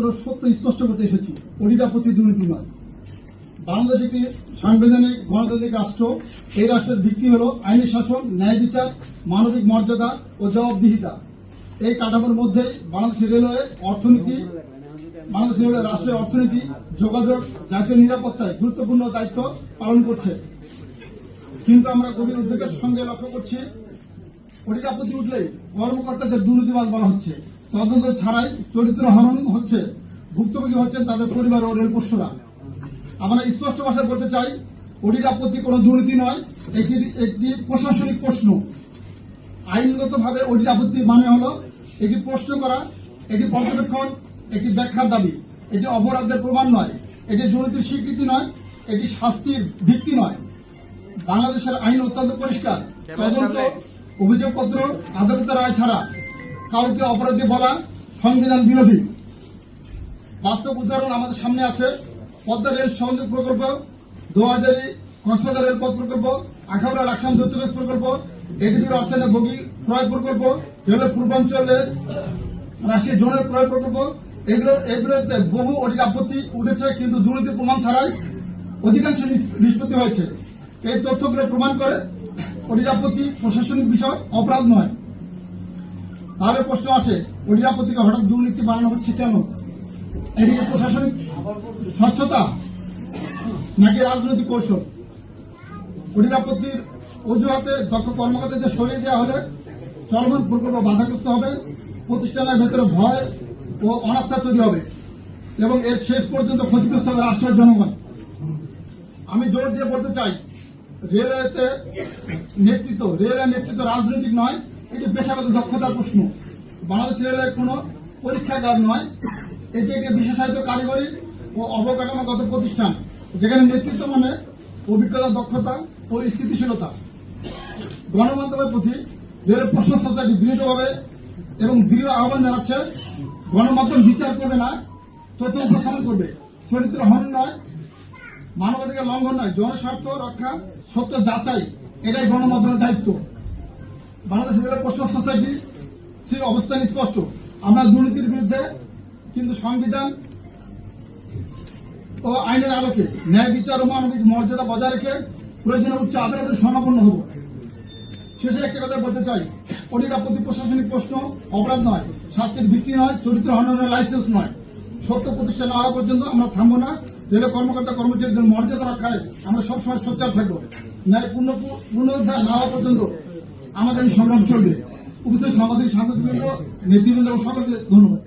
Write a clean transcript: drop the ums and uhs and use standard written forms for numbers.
মাত্র সত্য স্পষ্ট করতে এসেছি। অডিট আপত্তি দুর্নীতি নয়। বাংলাদেশ একটি সাংবিধানিক গণতান্ত্রিক রাষ্ট্র। এই রাষ্ট্রের ভিত্তি হল আইনি শাসন, ন্যায় বিচার, মানবিক মর্যাদা ও জবাবদিহিতা। এই কাঠামোর মধ্যে বাংলাদেশ রেলওয়ে রাষ্ট্রের অর্থনীতি, যোগাযোগ, জাতীয় নিরাপত্তায় গুরুত্বপূর্ণ দায়িত্ব পালন করছে। কিন্তু আমরা গভীর উদ্বেগের সঙ্গে লক্ষ্য করছি, অডিট আপত্তি উঠলেই কর্মকর্তাদের দুর্নীতিবাজ বলা হচ্ছে, তদন্ত ছাড়াই চরিত্র হনন হচ্ছে, ভুক্তভোগী হচ্ছেন তাদের পরিবার ও রেলপোষ্যরা। আমরা স্পষ্ট ভাষায় বলতে চাই, অডিট আপত্তি কোনো দুর্নীতি নয়, একটি প্রশাসনিক প্রশ্ন। আইনগতভাবে অডিট আপত্তি মানে হল একটি প্রশ্ন করা, একটি পর্যবেক্ষণ, একটি ব্যাখ্যার দাবি। এটি অপরাধের প্রমাণ নয়, এটি দুর্নীতির স্বীকৃতি নয়, এটি শাস্তির ভিত্তি নয়। বাংলাদেশের আইন অত্যন্ত পরিষ্কার। তদন্ত, অভিযোগপত্র, আদালতের রায় ছাড়া কাউকে অপরাধী বলা সংবিধান বিরোধী। বাস্তব উদাহরণ আমাদের সামনে আছে। পদ্মা রেল সংযোগ প্রকল্প, 2000 কক্সবাজার রেলপথ প্রকল্প, আখাউড়া লাকসাম দ্রুতগতি প্রকল্প, এডিবির অর্থায়নে বগি ক্রয় প্রকল্প, রেলের পূর্বাঞ্চলের রাষ্ট্রীয় জোনের ক্রয় প্রকল্প। এগুলোতে বহু অডিট আপত্তি উঠেছে, কিন্তু দুর্নীতির প্রমাণ ছাড়াই অধিকাংশ নিষ্পত্তি হয়েছে। এই তথ্যগুলো প্রমাণ করে অডিট আপত্তি প্রশাসনিক বিষয়, অপরাধ নয়। তাহলে প্রশ্ন আসে, অডিট আপত্তিকে হঠাৎ দুর্নীতি বানানো হচ্ছে কেন? এদিকে প্রশাসনিক স্বচ্ছতা নাকি রাজনৈতিক কৌশল? অডিট আপত্তির অজুহাতে দক্ষ কর্মকর্তাদের সরিয়ে দেওয়া হলে চলমান প্রকল্প বাধাগ্রস্ত হবে, প্রতিষ্ঠানের ভেতরে ভয় ও অনাস্থা তৈরি হবে এবং এর শেষ পর্যন্ত ক্ষতিগ্রস্ত হবে রাষ্ট্রের জনগণ। আমি জোর দিয়ে বলতে চাই, রেলের নেতৃত্ব রাজনৈতিক নয়, এটি পেশাগত দক্ষতার প্রশ্ন। বাংলাদেশ রেলওয়ে কোনো পরীক্ষাগার নয়, এটি একটি বিশেষায়িত কারিগরি ও অবকাঠামোগত প্রতিষ্ঠান, যেখানে নেতৃত্ব মানে অভিজ্ঞতা, দক্ষতা ও স্থিতিশীলতা। গণমাধ্যমের প্রতি রেল প্রশ্ন সোসাইটি বিনীতভাবে এবং দৃঢ় আহ্বান জানাচ্ছে, গণমাধ্যম বিচার করবে না, তথ্য উপস্থাপন করবে। চরিত্র হনন নয়, মানবাধিকার লঙ্ঘন নয়, জনস্বার্থ রক্ষা, সত্য যাচাই, এটাই গণমাধ্যমের দায়িত্ব। বাংলাদেশ রেল প্রশ্ন সোসাইটির অবস্থান স্পষ্ট। আমরা দুর্নীতির বিরুদ্ধে, কিন্তু সংবিধান ও আইনের আলোকে ন্যায় বিচার ও মানবিক মর্যাদা বজায় রেখে প্রয়োজনীয় উচ্চ আদালতের শরণাপন্ন হব। শেষে একটি কথা বলতে চাই, অডিট আপত্তি প্রশাসনিক প্রশ্ন, অপরাধ নয়, শাস্তির ভিত্তি নয়, চরিত্র হননের লাইসেন্স নয়। সত্য প্রতিষ্ঠা না হওয়া পর্যন্ত আমরা থামবো না। রেল কর্মকর্তা কর্মচারীদের মর্যাদা রক্ষায় আমরা সবসময় সোচ্চার থাকবো। ন্যায় পুনরুদ্ধার না হওয়া পর্যন্ত আমাদের এই সংগ্রাম চলবে। উপস্থিত সাংবাদিক, সাংবাদিকবৃন্দ, নেতৃবৃন্দ এবং সকলকে ধন্যবাদ।